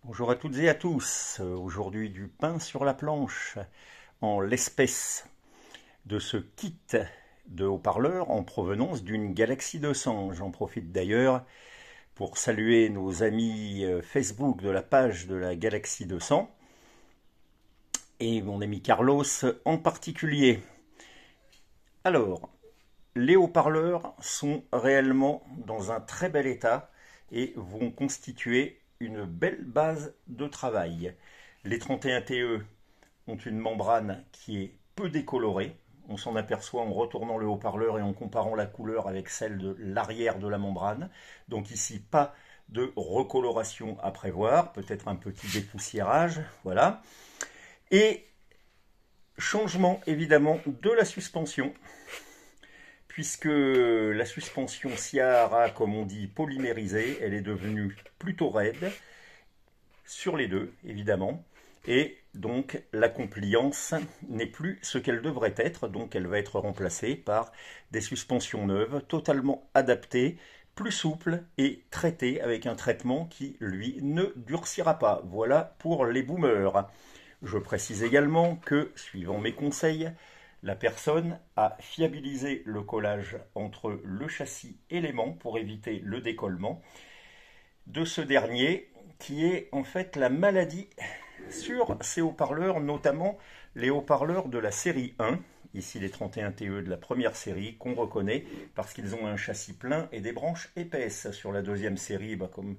Bonjour à toutes et à tous. Aujourd'hui du pain sur la planche en l'espèce de ce kit de haut-parleurs en provenance d'une Galaxy 200. J'en profite d'ailleurs pour saluer nos amis Facebook de la page de la Galaxy 200 et mon ami Carlos en particulier. Alors, les haut-parleurs sont réellement dans un très bel état et vont constituer une belle base de travail. Les 31TE ont une membrane qui est peu décolorée. On s'en aperçoit en retournant le haut-parleur et en comparant la couleur avec celle de l'arrière de la membrane. Donc ici, pas de recoloration à prévoir, peut-être un petit dépoussiérage, voilà. Et changement évidemment de la suspension, puisque la suspension Siar a, comme on dit, polymérisé, elle est devenue plutôt raide, sur les deux, évidemment, et donc la compliance n'est plus ce qu'elle devrait être, donc elle va être remplacée par des suspensions neuves, totalement adaptées, plus souples et traitées avec un traitement qui, lui, ne durcira pas. Voilà pour les boomers. Je précise également que, suivant mes conseils, la personne a fiabilisé le collage entre le châssis et l'aimant pour éviter le décollement de ce dernier, qui est en fait la maladie sur ces haut-parleurs, notamment les haut-parleurs de la série 1, ici les 31TE de la première série, qu'on reconnaît parce qu'ils ont un châssis plein et des branches épaisses. Sur la deuxième série, comme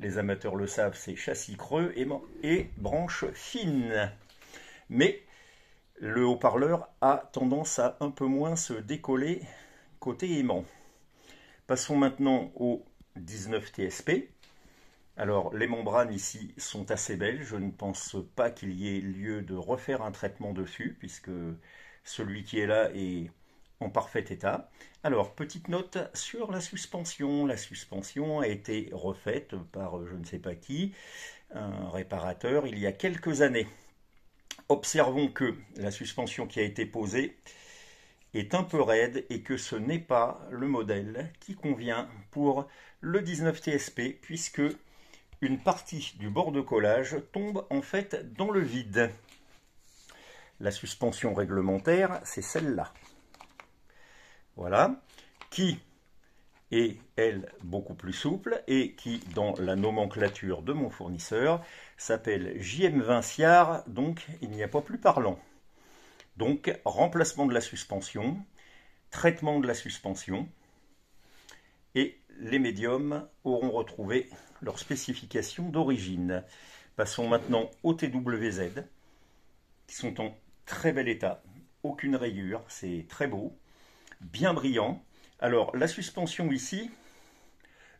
les amateurs le savent, c'est châssis creux et branches fines. Mais le haut-parleur a tendance à un peu moins se décoller côté aimant. Passons maintenant au 19 TSP. Alors, les membranes ici sont assez belles. Je ne pense pas qu'il y ait lieu de refaire un traitement dessus, puisque celui qui est là est en parfait état. Alors, petite note sur la suspension. La suspension a été refaite par je ne sais pas qui, un réparateur, il y a quelques années. Observons que la suspension qui a été posée est un peu raide et que ce n'est pas le modèle qui convient pour le 19 TSP, puisque une partie du bord de collage tombe en fait dans le vide. La suspension réglementaire, c'est celle-là. Voilà, qui est, elle, beaucoup plus souple et qui, dans la nomenclature de mon fournisseur, s'appelle JM20 Siar, donc il n'y a pas plus parlant. Donc, remplacement de la suspension, traitement de la suspension, et les médiums auront retrouvé leurs spécifications d'origine. Passons maintenant aux TWZ, qui sont en très bel état, aucune rayure, c'est très beau, bien brillant. Alors, la suspension ici,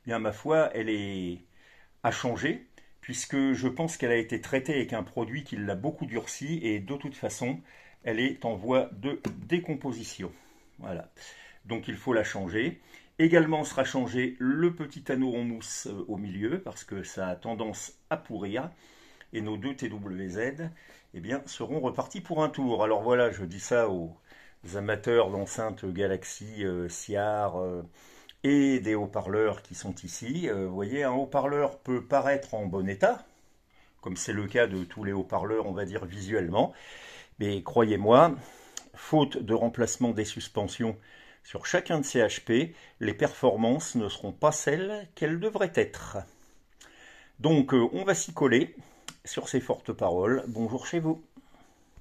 bien ma foi, elle est à changer, puisque je pense qu'elle a été traitée avec un produit qui l'a beaucoup durci, et de toute façon, elle est en voie de décomposition. Voilà. Donc il faut la changer. Également sera changé le petit anneau en mousse au milieu, parce que ça a tendance à pourrir. Et nos deux TWZ seront repartis pour un tour. Alors voilà, je dis ça aux amateurs d'enceintes Galaxy, Siar et des haut-parleurs qui sont ici. Vous voyez, un haut-parleur peut paraître en bon état, comme c'est le cas de tous les haut-parleurs, on va dire visuellement. Mais croyez-moi, faute de remplacement des suspensions sur chacun de ces HP, les performances ne seront pas celles qu'elles devraient être. Donc on va s'y coller sur ces fortes paroles. Bonjour chez vous.